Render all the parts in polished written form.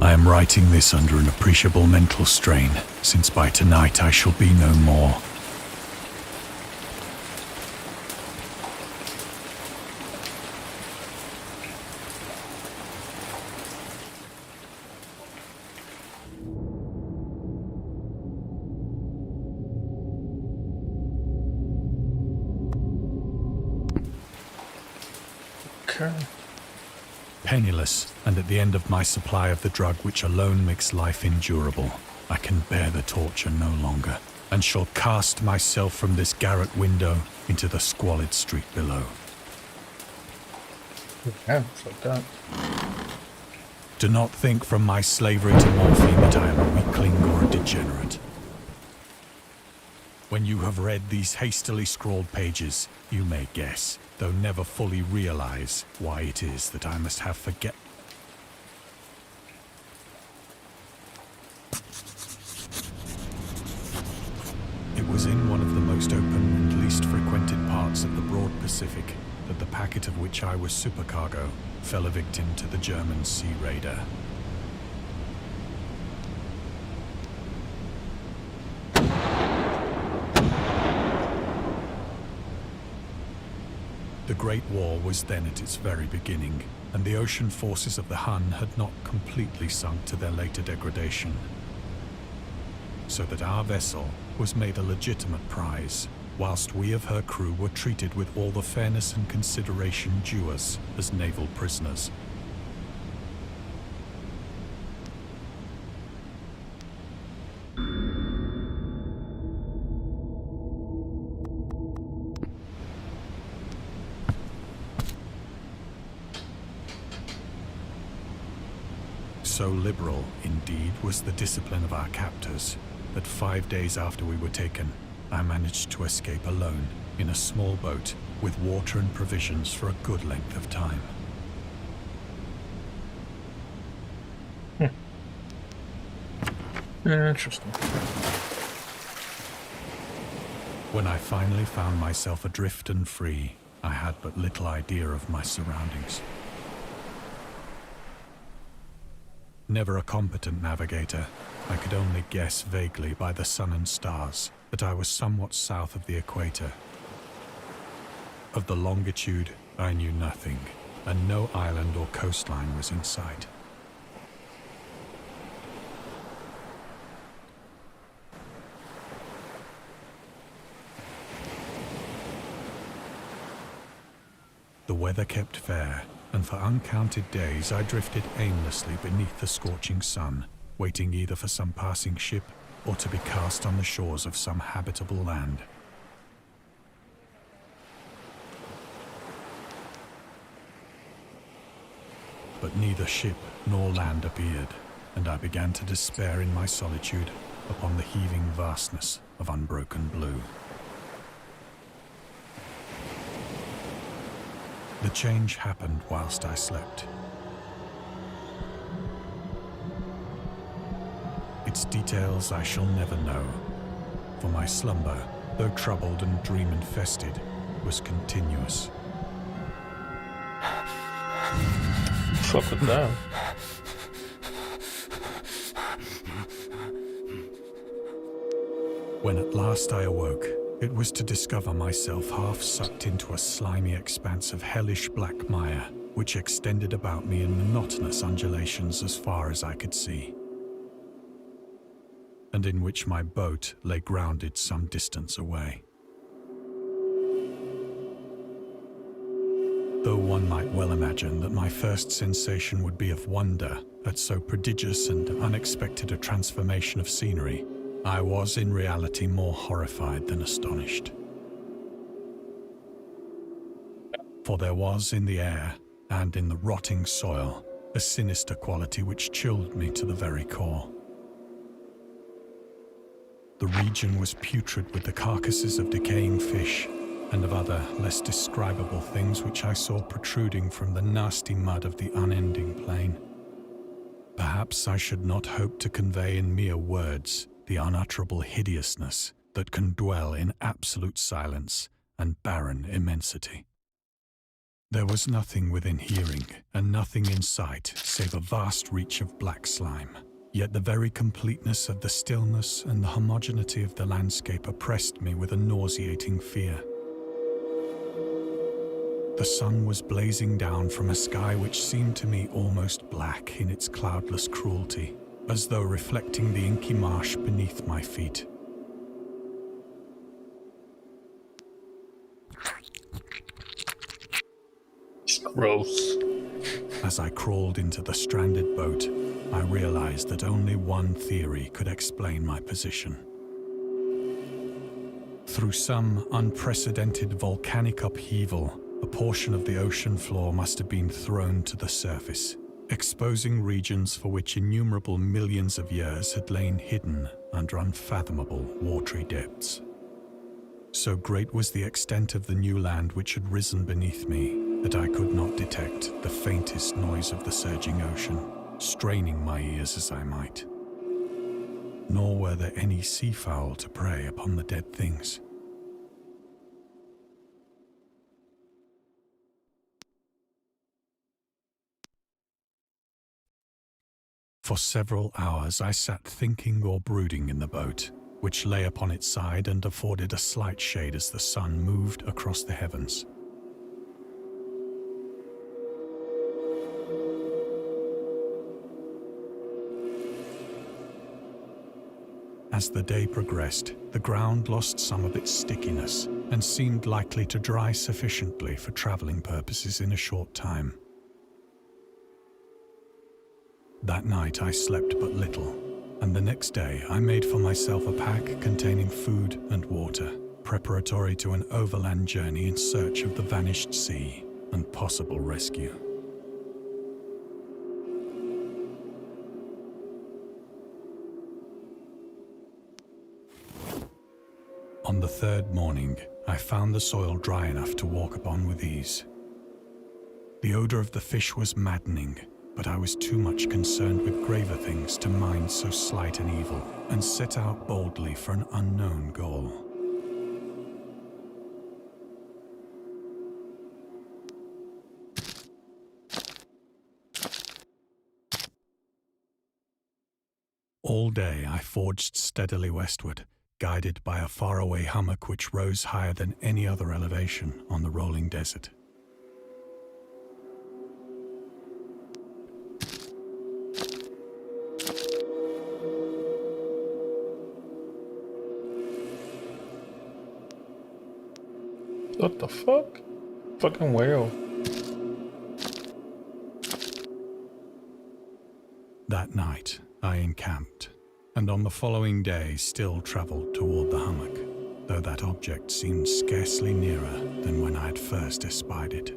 I am writing this under an appreciable mental strain, since by tonight I shall be no more. Okay. Penniless, and at the end of my supply of the drug which alone makes life endurable, I can bear the torture no longer, and shall cast myself from this garret window into the squalid street below. Yeah, it's like that. Do not think from my slavery to morphine that I am a weakling or a degenerate. When you have read these hastily scrawled pages, you may guess, though never fully realize, why it is that I must have forget. It was in one of the most open and least frequented parts of the broad Pacific that the packet of which I was supercargo fell a victim to the German sea raider. The Great War was then at its very beginning, and the ocean forces of the Hun had not completely sunk to their later degradation. So that our vessel was made a legitimate prize, whilst we of her crew were treated with all the fairness and consideration due us as naval prisoners. So liberal, indeed, was the discipline of our captors, that 5 days after we were taken, I managed to escape alone in a small boat with water and provisions for a good length of time. Interesting. When I finally found myself adrift and free, I had but little idea of my surroundings. Never a competent navigator, I could only guess vaguely by the sun and stars that I was somewhat south of the equator. Of the longitude, I knew nothing, and no island or coastline was in sight. The weather kept fair, and for uncounted days I drifted aimlessly beneath the scorching sun, waiting either for some passing ship or to be cast on the shores of some habitable land. But neither ship nor land appeared, and I began to despair in my solitude upon the heaving vastness of unbroken blue. The change happened whilst I slept. Its details I shall never know, for my slumber, though troubled and dream-infested, was continuous. Fuck with that. When at last I awoke, it was to discover myself half sucked into a slimy expanse of hellish black mire, which extended about me in monotonous undulations as far as I could see, and in which my boat lay grounded some distance away. Though one might well imagine that my first sensation would be of wonder at so prodigious and unexpected a transformation of scenery, I was in reality more horrified than astonished. For there was in the air and in the rotting soil a sinister quality which chilled me to the very core. The region was putrid with the carcasses of decaying fish and of other less describable things which I saw protruding from the nasty mud of the unending plain. Perhaps I should not hope to convey in mere words the unutterable hideousness that can dwell in absolute silence and barren immensity. There was nothing within hearing, and nothing in sight, save a vast reach of black slime. Yet the very completeness of the stillness and the homogeneity of the landscape oppressed me with a nauseating fear. The sun was blazing down from a sky which seemed to me almost black in its cloudless cruelty, as though reflecting the inky marsh beneath my feet. It's gross. As I crawled into the stranded boat, I realized that only one theory could explain my position. Through some unprecedented volcanic upheaval, a portion of the ocean floor must have been thrown to the surface, exposing regions for which innumerable millions of years had lain hidden under unfathomable watery depths. So great was the extent of the new land which had risen beneath me that I could not detect the faintest noise of the surging ocean, straining my ears as I might. Nor were there any seafowl to prey upon the dead things. For several hours I sat thinking or brooding in the boat, which lay upon its side and afforded a slight shade as the sun moved across the heavens. As the day progressed, the ground lost some of its stickiness and seemed likely to dry sufficiently for traveling purposes in a short time. That night I slept but little, and the next day I made for myself a pack containing food and water, preparatory to an overland journey in search of the vanished sea and possible rescue. On the third morning, I found the soil dry enough to walk upon with ease. The odor of the fish was maddening, but I was too much concerned with graver things to mind so slight an evil, and set out boldly for an unknown goal. All day I forged steadily westward, guided by a faraway hummock which rose higher than any other elevation on the rolling desert. What the fuck? Fucking whale. That night, I encamped, and on the following day still travelled toward the hummock, though that object seemed scarcely nearer than when I had first espied it.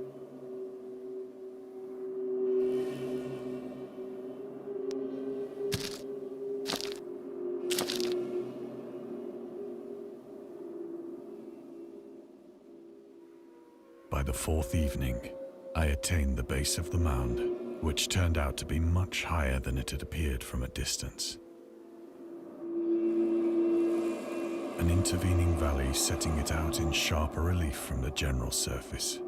By the fourth evening, I attained the base of the mound, which turned out to be much higher than it had appeared from a distance. An intervening valley setting it out in sharper relief from the general surface.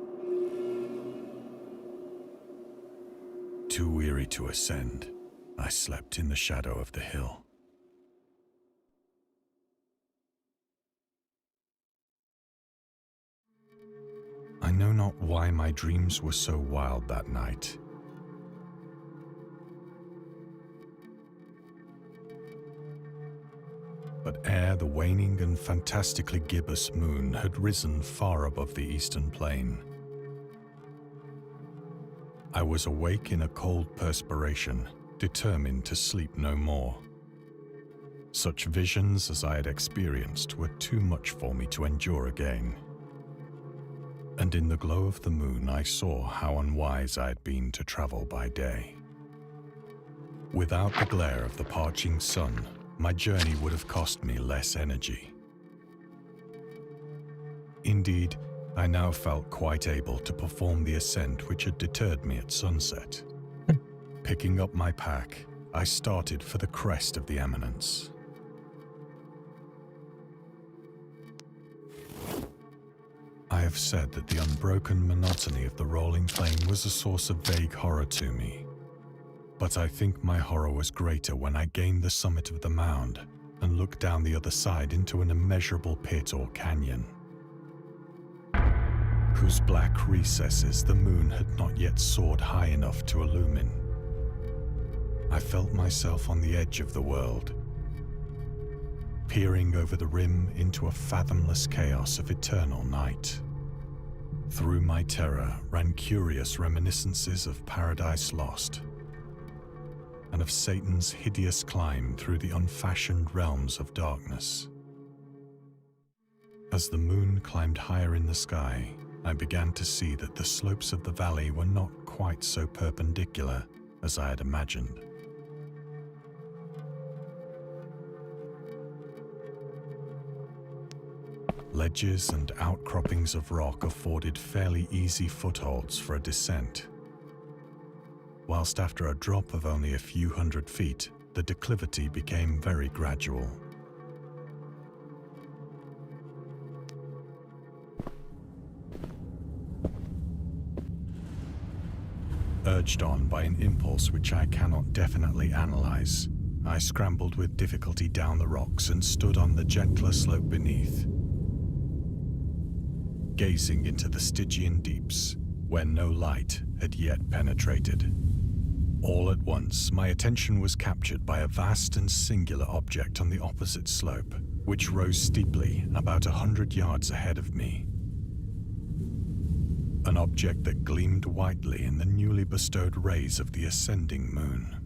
Too weary to ascend, I slept in the shadow of the hill. I know not why my dreams were so wild that night. But ere the waning and fantastically gibbous moon had risen far above the eastern plain, I was awake in a cold perspiration, determined to sleep no more. Such visions as I had experienced were too much for me to endure again. And in the glow of the moon I saw how unwise I had been to travel by day. Without the glare of the parching sun, my journey would have cost me less energy. Indeed, I now felt quite able to perform the ascent which had deterred me at sunset. Picking up my pack, I started for the crest of the eminence. I have said that the unbroken monotony of the rolling plain was a source of vague horror to me. But I think my horror was greater when I gained the summit of the mound and looked down the other side into an immeasurable pit or canyon, whose black recesses the moon had not yet soared high enough to illumine. I felt myself on the edge of the world, peering over the rim into a fathomless chaos of eternal night. Through my terror ran curious reminiscences of Paradise Lost, and of Satan's hideous climb through the unfashioned realms of darkness. As the moon climbed higher in the sky, I began to see that the slopes of the valley were not quite so perpendicular as I had imagined. Ledges and outcroppings of rock afforded fairly easy footholds for a descent, whilst after a drop of only a few hundred feet, the declivity became very gradual. Urged on by an impulse which I cannot definitely analyze, I scrambled with difficulty down the rocks and stood on the gentler slope beneath, gazing into the Stygian deeps, where no light had yet penetrated. All at once, my attention was captured by a vast and singular object on the opposite slope, which rose steeply about 100 yards ahead of me. An object that gleamed whitely in the newly bestowed rays of the ascending moon.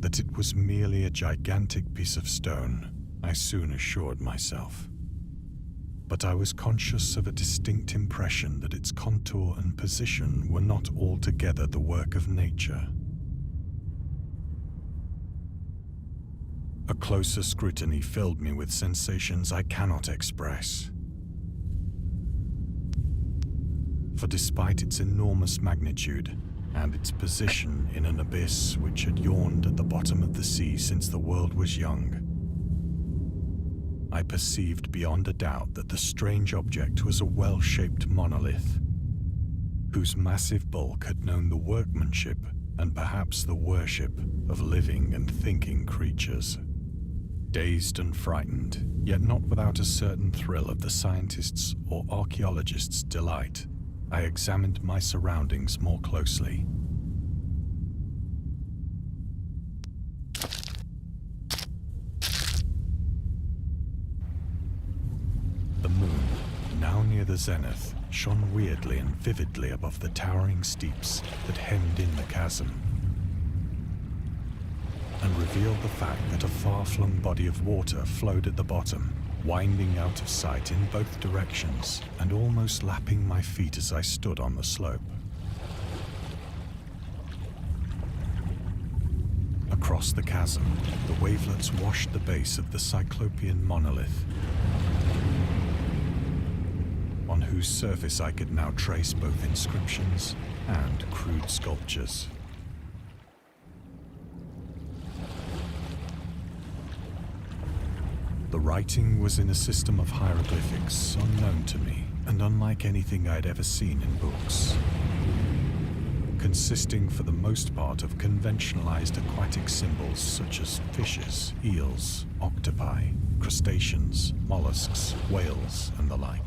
That it was merely a gigantic piece of stone, I soon assured myself. But I was conscious of a distinct impression that its contour and position were not altogether the work of nature. A closer scrutiny filled me with sensations I cannot express. For despite its enormous magnitude, and its position in an abyss which had yawned at the bottom of the sea since the world was young, I perceived beyond a doubt that the strange object was a well-shaped monolith, whose massive bulk had known the workmanship and perhaps the worship of living and thinking creatures. Dazed and frightened, yet not without a certain thrill of the scientist's or archaeologist's delight, I examined my surroundings more closely. The moon, now near the zenith, shone weirdly and vividly above the towering steeps that hemmed in the chasm, and revealed the fact that a far-flung body of water flowed at the bottom, winding out of sight in both directions and almost lapping my feet as I stood on the slope. Across the chasm, the wavelets washed the base of the Cyclopean monolith, on whose surface I could now trace both inscriptions and crude sculptures. The writing was in a system of hieroglyphics unknown to me and unlike anything I'd ever seen in books, consisting for the most part of conventionalized aquatic symbols such as fishes, eels, octopi, crustaceans, mollusks, whales, and the like.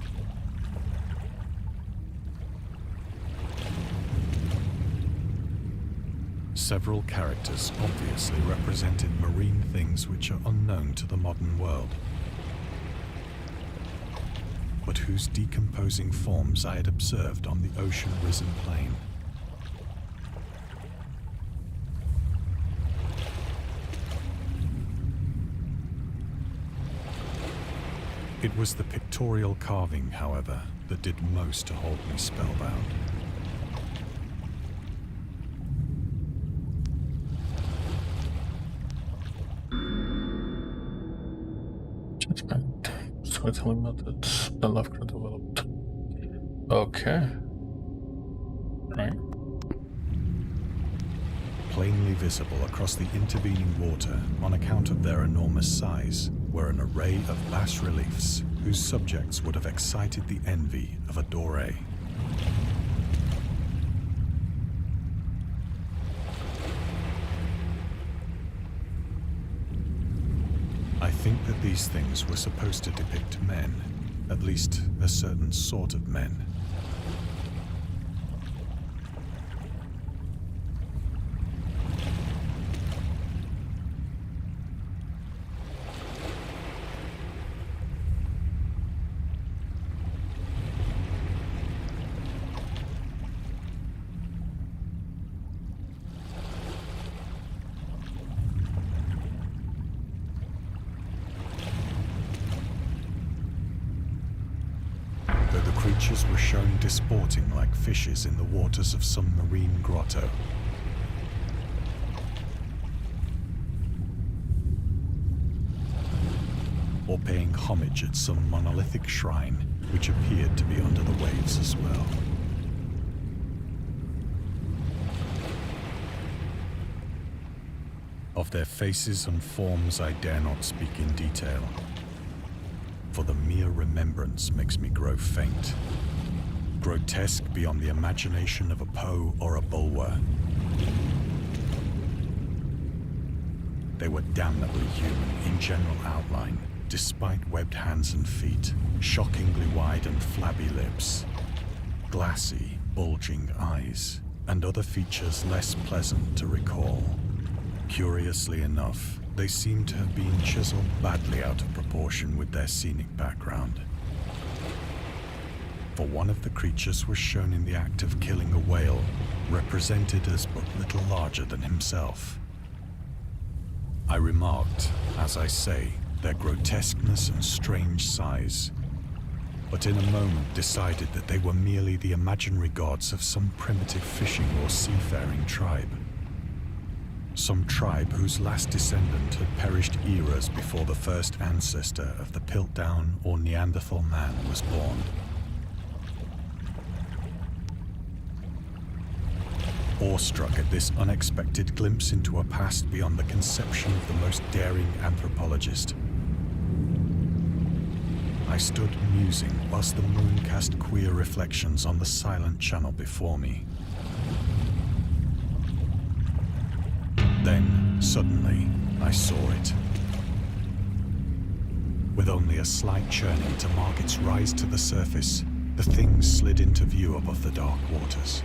Several characters obviously represented marine things which are unknown to the modern world, but whose decomposing forms I had observed on the ocean-risen plain. It was the pictorial carving, however, that did most to hold me spellbound. Storytelling methods that Lovecraft developed. Okay. Right. plainly visible across the intervening water on account of their enormous size, were an array of bas-reliefs whose subjects would have excited the envy of a Doré. I think that these things were supposed to depict men, at least a certain sort of men. Creatures were shown disporting like fishes in the waters of some marine grotto. Or paying homage at some monolithic shrine which appeared to be under the waves as well. Of their faces and forms I dare not speak in detail, for the mere remembrance makes me grow faint. Grotesque beyond the imagination of a Poe or a Bulwer. They were damnably human in general outline, despite webbed hands and feet, shockingly wide and flabby lips, glassy, bulging eyes, and other features less pleasant to recall. Curiously enough, they seem to have been chiseled badly out of proportion with their scenic background. For one of the creatures was shown in the act of killing a whale, represented as but little larger than himself. I remarked, as I say, their grotesqueness and strange size, but in a moment decided that they were merely the imaginary gods of some primitive fishing or seafaring tribe. Some tribe whose last descendant had perished eras before the first ancestor of the Piltdown or Neanderthal man was born. Awestruck at this unexpected glimpse into a past beyond the conception of the most daring anthropologist, I stood musing whilst the moon cast queer reflections on the silent channel before me. Then, suddenly, I saw it. With only a slight churning to mark its rise to the surface, the thing slid into view above the dark waters.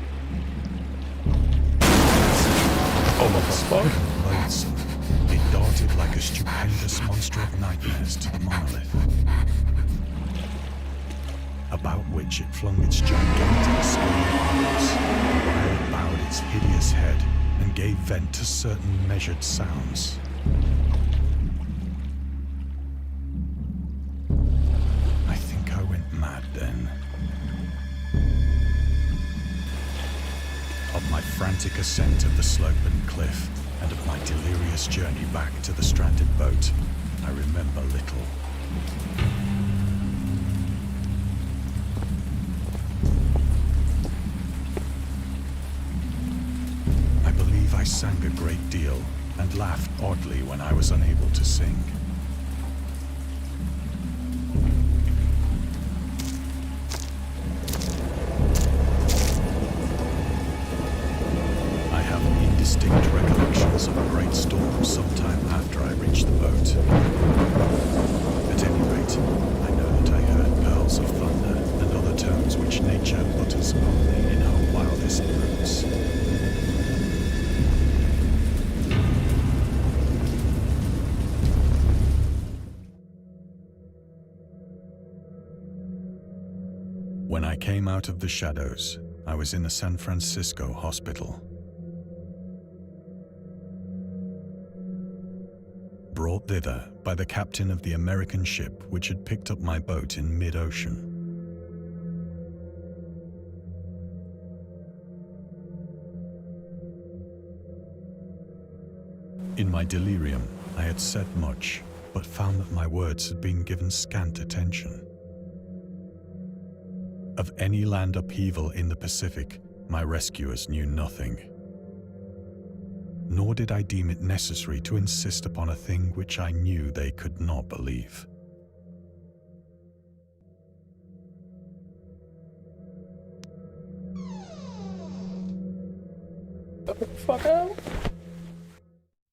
Oh, what the fuck? Loathsome, it darted like a stupendous monster of nightmares to the monolith, about which it flung its gigantic scaly arms, while it bowed its hideous head and gave vent to certain measured sounds. I think I went mad then. Of my frantic ascent of the slope and cliff, and of my delirious journey back to the stranded boat, I remember little. I sang a great deal and laughed oddly when I was unable to sing. I have indistinct recollections of a great storm sometime after I reached the boat. At any rate, I know that I heard pearls of thunder and other tones which nature utters only in her wildest moods. When I came out of the shadows, I was in a San Francisco hospital. Brought thither by the captain of the American ship which had picked up my boat in mid-ocean. In my delirium, I had said much, but found that my words had been given scant attention. Of any land upheaval in the Pacific, my rescuers knew nothing. nor did I deem it necessary to insist upon a thing which I knew they could not believe. Fuck out.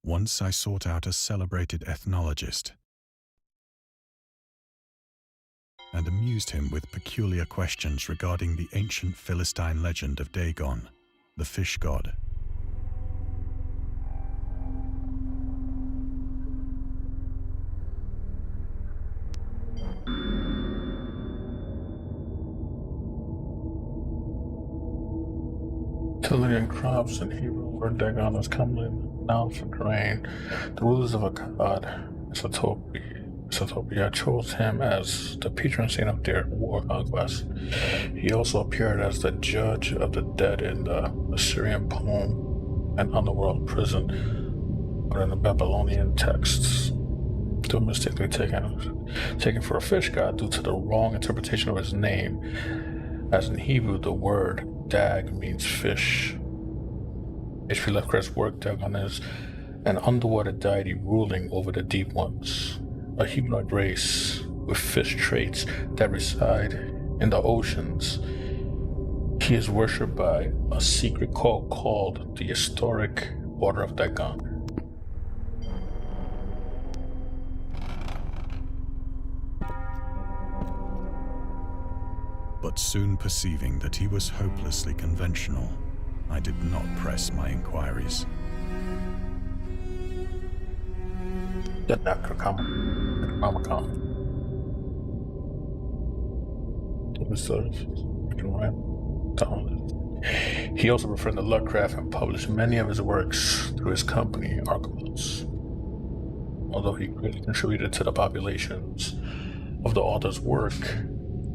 Once I sought out a celebrated ethnologist and amused him with peculiar questions regarding the ancient Philistine legend of Dagon, the fish god. Chilean crops in Hebrew word Dagon is commonly noun for grain. The rulers of Akkad, Ethiopia, chose him as the patron saint of their war conquest. He also appeared as the judge of the dead in the Assyrian poem and underworld prison, but in the Babylonian texts, they were mistakenly taken for a fish god due to the wrong interpretation of his name, as in Hebrew the word Dag means fish. H.P. Lovecraft's work Dagon is an underwater deity ruling over the deep ones, a humanoid race with fish traits that reside in the oceans. He is worshipped by a secret cult called the Historic Order of Dagon. But soon perceiving that he was hopelessly conventional, I did not press my inquiries. Get that Necronomicon. He also befriended Lovecraft and published many of his works through his company, Archibald's. Although he greatly contributed to the populations of the author's work,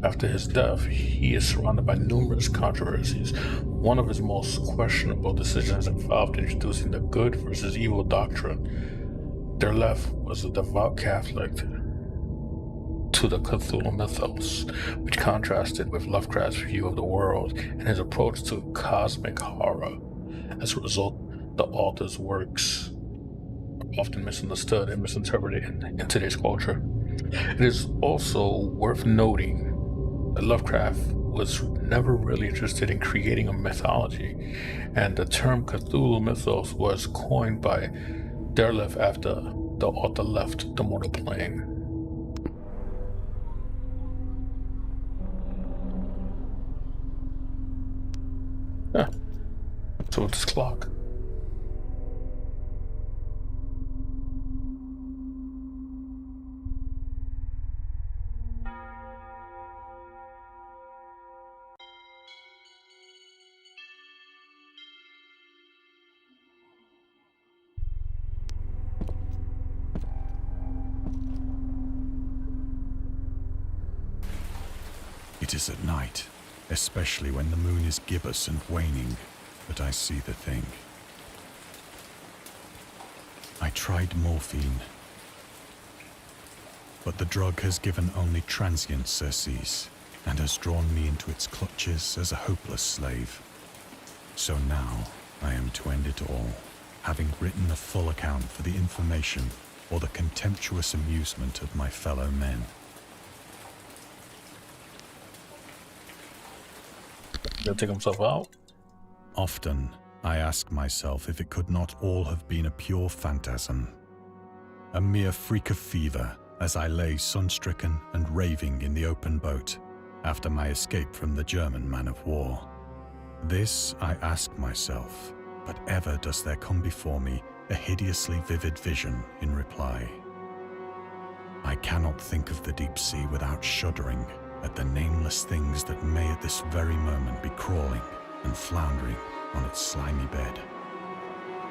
after his death, he is surrounded by numerous controversies. One of his most questionable decisions involved introducing the good versus evil doctrine. There left was a devout Catholic to the Cthulhu mythos, which contrasted with Lovecraft's view of the world and his approach to cosmic horror. As a result, the author's works are often misunderstood and misinterpreted in today's culture. It is also worth noting that Lovecraft was never really interested in creating a mythology, and the term Cthulhu mythos was coined by Derleth after the author left the mortal plane. Yeah. So with this clock. It is at night, especially when the moon is gibbous and waning, that I see the thing. I tried morphine, but the drug has given only transient surcease and has drawn me into its clutches as a hopeless slave. So now I am to end it all, having written a full account for the information or the contemptuous amusement of my fellow men. He'll take himself out. Often, I ask myself if it could not all have been a pure phantasm, a mere freak of fever as I lay sun-stricken and raving in the open boat after my escape from the German man of war. This I ask myself, but ever does there come before me a hideously vivid vision in reply. I cannot think of the deep sea without shuddering at the nameless things that may at this very moment be crawling and floundering on its slimy bed,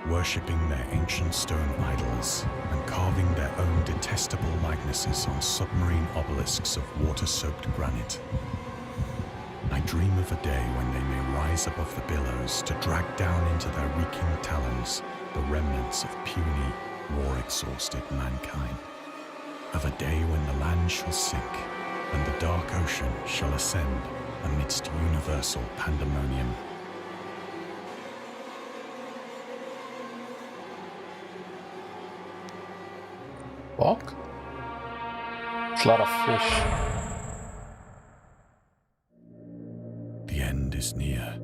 worshipping their ancient stone idols and carving their own detestable likenesses on submarine obelisks of water-soaked granite. I dream of a day when they may rise above the billows to drag down into their reeking talons the remnants of puny, war-exhausted mankind. Of a day when the land shall sink and the dark ocean shall ascend amidst universal pandemonium. Fuck? It's a lot of fish. The end is near.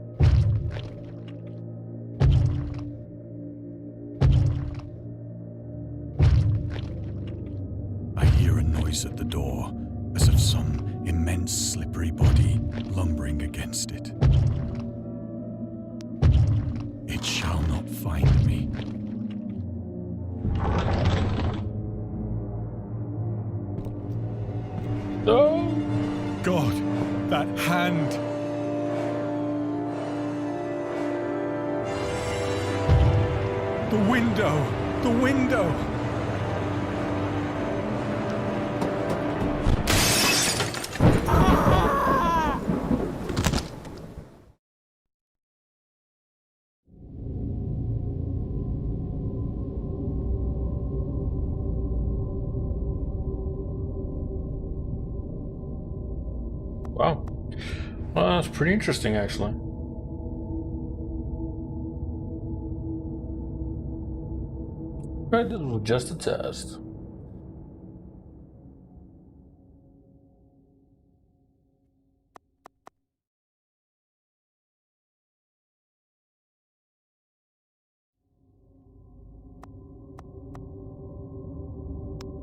I hear a noise at the door, as of some immense slippery body lumbering against it. It shall not find me. No! God, that hand! The window! The window! Wow. Well, that's pretty interesting, actually. Right, this was just a test.